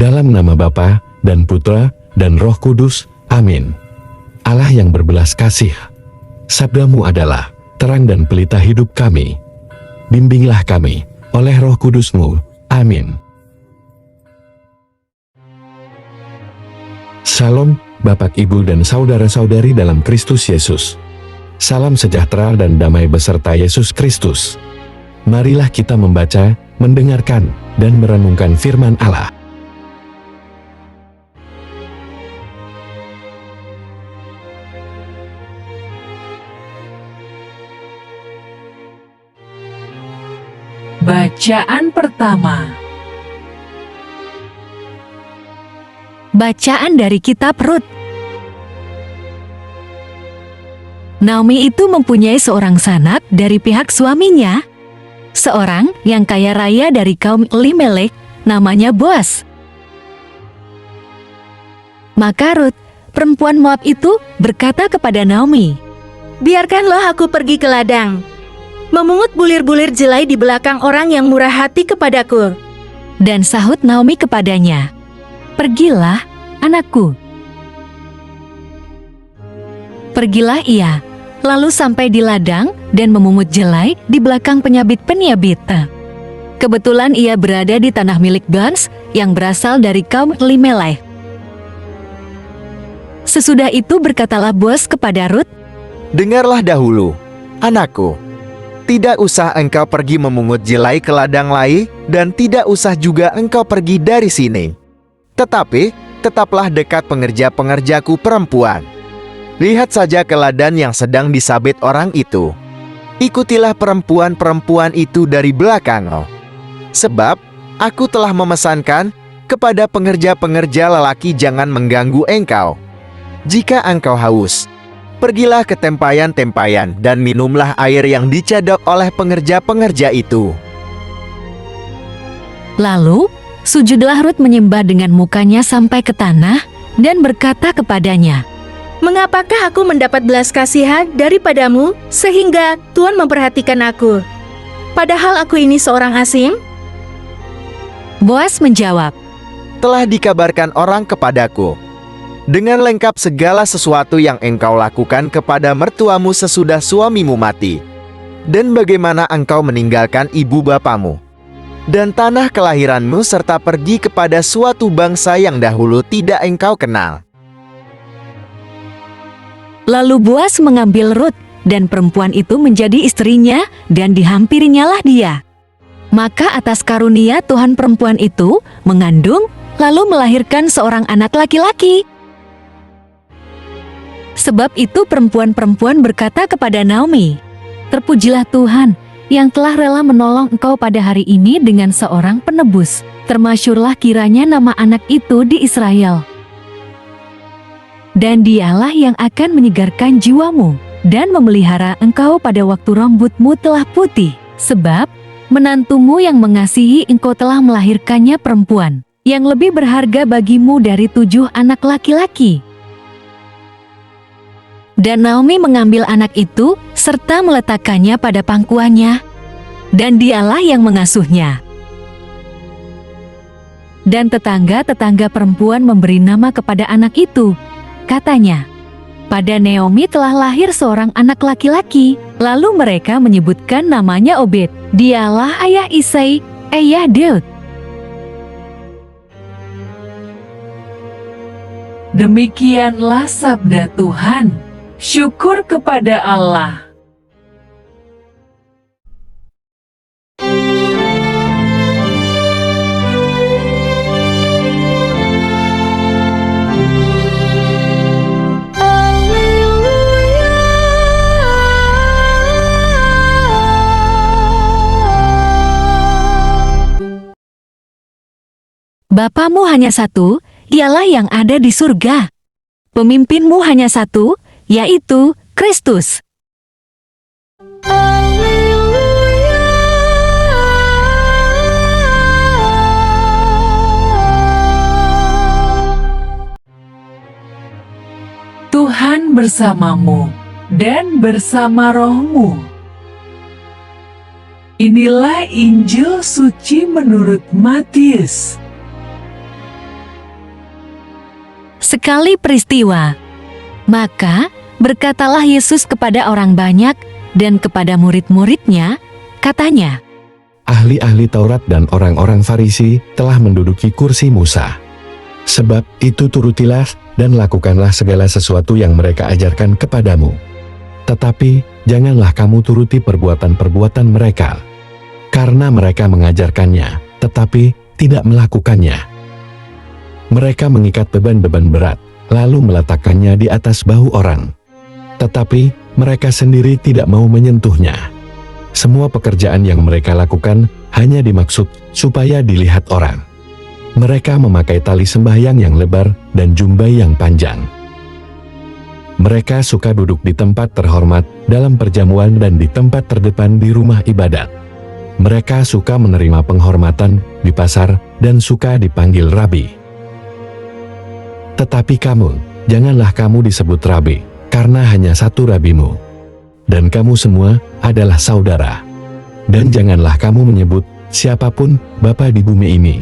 Dalam nama Bapa dan Putra dan Roh Kudus. Amin. Allah yang berbelas kasih, sabda-Mu adalah terang dan pelita hidup kami. Bimbinglah kami oleh Roh Kudus-Mu. Amin. Shalom, Bapak, Ibu, dan saudara-saudari dalam Kristus Yesus. Salam sejahtera dan damai beserta Yesus Kristus. Marilah kita membaca, mendengarkan, dan merenungkan firman Allah. Bacaan pertama. Bacaan dari kitab Rut. Naomi itu mempunyai seorang sanak dari pihak suaminya, seorang yang kaya raya dari kaum Elimelek, namanya Boas. Maka Rut, perempuan Moab itu, berkata kepada Naomi, "Biarkanlah aku pergi ke ladang, memungut bulir-bulir jelai di belakang orang yang murah hati kepadaku." Dan sahut Naomi kepadanya, "Pergilah, anakku." Pergilah ia, lalu sampai di ladang dan memungut jelai di belakang penyabit-penyabit. Kebetulan ia berada di tanah milik Boas yang berasal dari kaum Elimelek. Sesudah itu berkatalah Boas kepada Rut, "Dengarlah dahulu, anakku. Tidak usah engkau pergi memungut jelai ke ladang lain, dan tidak usah juga engkau pergi dari sini. Tetapi, tetaplah dekat pengerja-pengerjaku perempuan. Lihat saja ke ladang yang sedang disabit orang itu. Ikutilah perempuan-perempuan itu dari belakang. Sebab, aku telah memesankan kepada pengerja-pengerja lelaki jangan mengganggu engkau. Jika engkau haus, pergilah ke tempayan-tempayan dan minumlah air yang dicedok oleh pengerja-pengerja itu." Lalu, sujudlah Rut menyembah dengan mukanya sampai ke tanah dan berkata kepadanya, "Mengapakah aku mendapat belas kasihan daripadamu sehingga Tuhan memperhatikan aku? Padahal aku ini seorang asing?" Boas menjawab, "Telah dikabarkan orang kepadaku, dengan lengkap segala sesuatu yang engkau lakukan kepada mertuamu sesudah suamimu mati, dan bagaimana engkau meninggalkan ibu bapamu, dan tanah kelahiranmu serta pergi kepada suatu bangsa yang dahulu tidak engkau kenal." Lalu Boas mengambil Rut, dan perempuan itu menjadi istrinya, dan dihampirinyalah dia. Maka atas karunia Tuhan perempuan itu mengandung, lalu melahirkan seorang anak laki-laki. Sebab itu perempuan-perempuan berkata kepada Naomi, "Terpujilah Tuhan yang telah rela menolong engkau pada hari ini dengan seorang penebus. Termasyurlah kiranya nama anak itu di Israel. Dan dialah yang akan menyegarkan jiwamu dan memelihara engkau pada waktu rambutmu telah putih. Sebab menantumu yang mengasihi engkau telah melahirkannya perempuan, yang lebih berharga bagimu dari 7 anak laki-laki." Dan Naomi mengambil anak itu serta meletakkannya pada pangkuannya, dan dialah yang mengasuhnya. Dan tetangga-tetangga perempuan memberi nama kepada anak itu. Katanya, "Pada Naomi telah lahir seorang anak laki-laki." Lalu mereka menyebutkan namanya Obed. Dialah ayah Isai, ayah Daud. Demikianlah sabda Tuhan. Syukur kepada Allah. Bapamu hanya satu, dialah yang ada di surga. Pemimpinmu hanya satu, yaitu Kristus. Tuhan bersamamu dan bersama rohmu. Inilah Injil suci menurut Matius. sekali peristiwa. Maka berkatalah Yesus kepada orang banyak dan kepada murid-muridnya, katanya, Ahli-ahli Taurat dan orang-orang Farisi telah menduduki kursi Musa. Sebab itu turutilah dan lakukanlah segala sesuatu yang mereka ajarkan kepadamu. Tetapi janganlah kamu turuti perbuatan-perbuatan mereka, karena mereka mengajarkannya, tetapi tidak melakukannya. Mereka mengikat beban-beban berat, lalu meletakkannya di atas bahu orang. Tetapi mereka sendiri tidak mau menyentuhnya. Semua pekerjaan yang mereka lakukan hanya dimaksud supaya dilihat orang. Mereka memakai tali sembahyang yang lebar dan jumbai yang panjang. Mereka suka duduk di tempat terhormat dalam perjamuan dan di tempat terdepan di rumah ibadat. Mereka suka menerima penghormatan di pasar dan suka dipanggil rabi. Tetapi kamu, janganlah kamu disebut rabi, karena hanya satu rabimu, dan kamu semua adalah saudara. Dan janganlah kamu menyebut siapapun Bapa di bumi ini,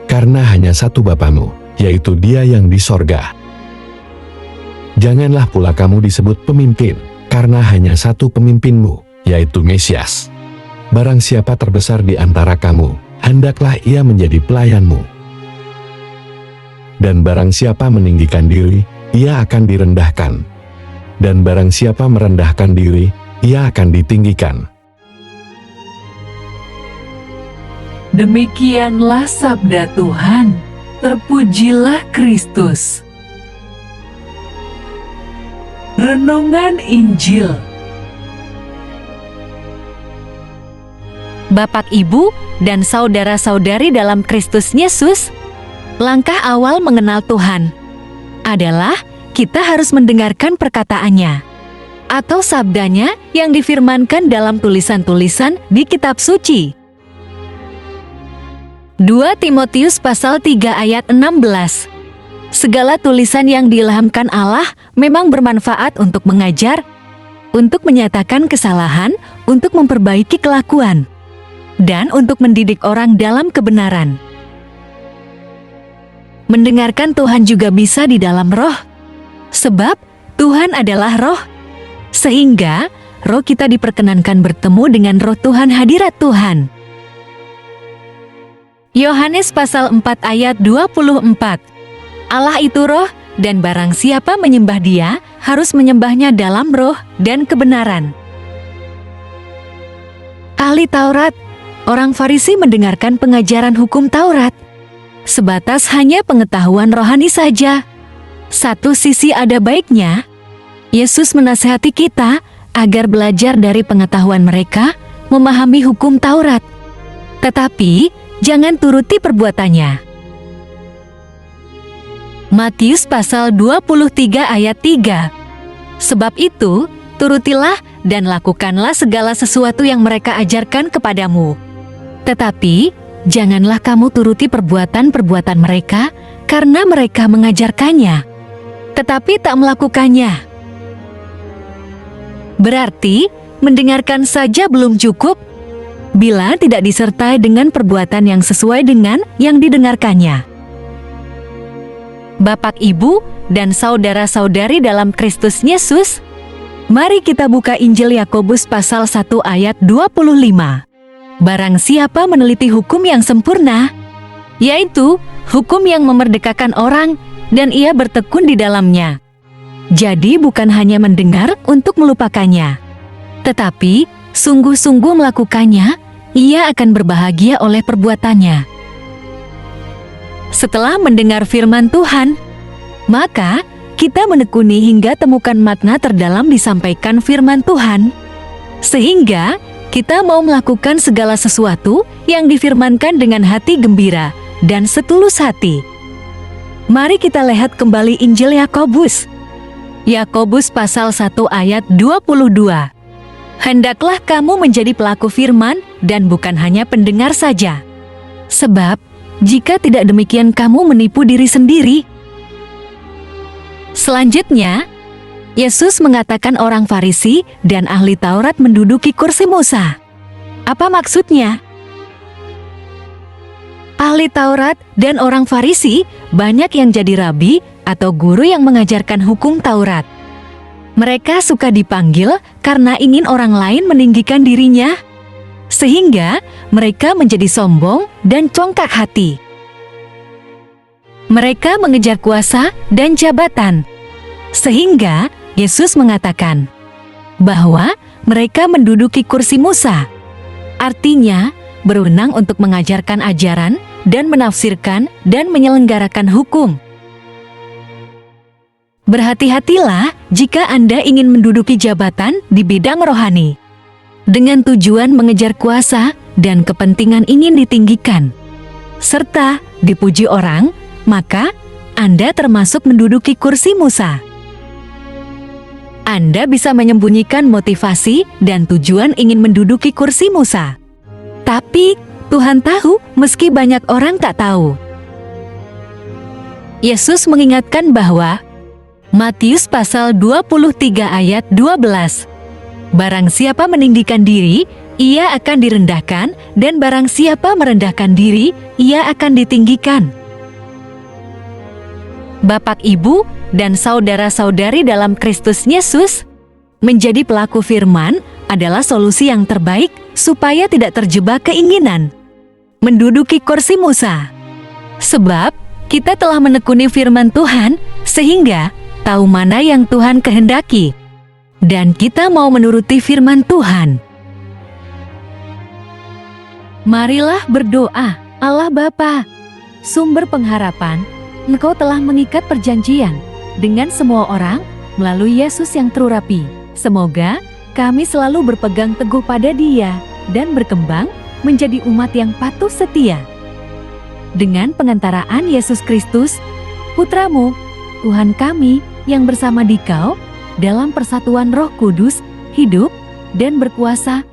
karena hanya satu Bapamu, yaitu Dia yang di sorga. Janganlah pula kamu disebut pemimpin, karena hanya satu pemimpinmu, yaitu Mesias. Barang siapa terbesar di antara kamu, hendaklah ia menjadi pelayanmu. Dan barang siapa meninggikan diri, ia akan direndahkan. Dan barang siapa merendahkan diri, ia akan ditinggikan. Demikianlah sabda Tuhan. Terpujilah Kristus. Renungan Injil. Bapak, Ibu, dan saudara-saudari dalam Kristus Yesus, langkah awal mengenal Tuhan adalah kita harus mendengarkan perkataannya atau sabdanya yang difirmankan dalam tulisan-tulisan di kitab suci. 2 Timotius pasal 3 ayat 16. Segala tulisan yang diilhamkan Allah memang bermanfaat untuk mengajar, untuk menyatakan kesalahan, untuk memperbaiki kelakuan, dan untuk mendidik orang dalam kebenaran. Mendengarkan Tuhan juga bisa di dalam roh, sebab Tuhan adalah roh, sehingga roh kita diperkenankan bertemu dengan roh Tuhan, hadirat Tuhan. Yohanes pasal 4 ayat 24. Allah itu roh, dan barang siapa menyembah Dia harus menyembahnya dalam roh dan kebenaran. Ahli Taurat, orang Farisi mendengarkan pengajaran hukum Taurat sebatas hanya pengetahuan rohani saja. Satu sisi ada baiknya, Yesus menasihati kita agar belajar dari pengetahuan mereka memahami hukum Taurat, tetapi jangan turuti perbuatannya. Matius pasal 23 ayat 3. Sebab itu, turutilah dan lakukanlah segala sesuatu yang mereka ajarkan kepadamu. Tetapi, janganlah kamu turuti perbuatan-perbuatan mereka, karena mereka mengajarkannya, tetapi tak melakukannya. Berarti, mendengarkan saja belum cukup, bila tidak disertai dengan perbuatan yang sesuai dengan yang didengarkannya. Bapak, Ibu, dan saudara-saudari dalam Kristus Yesus, mari kita buka Injil Yakobus pasal 1 ayat 25. Barang siapa meneliti hukum yang sempurna, yaitu hukum yang memerdekakan orang, dan ia bertekun di dalamnya. Jadi bukan hanya mendengar untuk melupakannya, tetapi sungguh-sungguh melakukannya, ia akan berbahagia oleh perbuatannya. Setelah mendengar firman Tuhan, maka kita menekuni hingga temukan makna terdalam disampaikan firman Tuhan, sehingga kita mau melakukan segala sesuatu yang difirmankan dengan hati gembira dan setulus hati. Mari kita lihat kembali Injil Yakobus. Yakobus pasal 1 ayat 22. Hendaklah kamu menjadi pelaku firman dan bukan hanya pendengar saja. Sebab, jika tidak demikian kamu menipu diri sendiri. Selanjutnya, Yesus mengatakan orang Farisi dan ahli Taurat menduduki kursi Musa. Apa maksudnya? Ahli Taurat dan orang Farisi banyak yang jadi rabi atau guru yang mengajarkan hukum Taurat. Mereka suka dipanggil karena ingin orang lain meninggikan dirinya, sehingga mereka menjadi sombong dan congkak hati. Mereka mengejar kuasa dan jabatan, sehingga Yesus mengatakan bahwa mereka menduduki kursi Musa. Artinya, berwenang untuk mengajarkan ajaran dan menafsirkan dan menyelenggarakan hukum. Berhati-hatilah jika Anda ingin menduduki jabatan di bidang rohani, dengan tujuan mengejar kuasa dan kepentingan ingin ditinggikan, serta dipuji orang, maka Anda termasuk menduduki kursi Musa. Anda bisa menyembunyikan motivasi dan tujuan ingin menduduki kursi Musa. Tapi Tuhan tahu meski banyak orang tak tahu. Yesus mengingatkan bahwa Matius pasal 23 ayat 12, barang siapa meninggikan diri, ia akan direndahkan, dan barang siapa merendahkan diri, ia akan ditinggikan. Bapak, Ibu, dan saudara-saudari dalam Kristus Yesus, menjadi pelaku firman adalah solusi yang terbaik supaya tidak terjebak keinginan menduduki kursi Musa. Sebab kita telah menekuni firman Tuhan sehingga tahu mana yang Tuhan kehendaki, dan kita mau menuruti firman Tuhan. Marilah berdoa. Allah Bapa, sumber pengharapan, Engkau telah mengikat perjanjian dengan semua orang melalui Yesus yang terurapi. Semoga kami selalu berpegang teguh pada Dia dan berkembang menjadi umat yang patuh setia. Dengan pengantaraan Yesus Kristus, Putra-Mu, Tuhan kami yang bersama Dikau dalam persatuan Roh Kudus, hidup dan berkuasa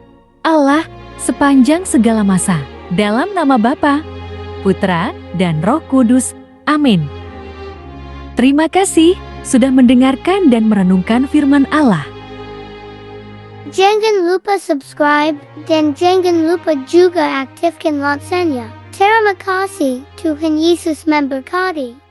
Allah sepanjang segala masa. Dalam nama Bapa, Putra, dan Roh Kudus. Amin. Terima kasih sudah mendengarkan dan merenungkan firman Allah. Jangan lupa subscribe dan jangan lupa juga aktifkan loncengnya. Terima kasih, Tuhan Yesus memberkati.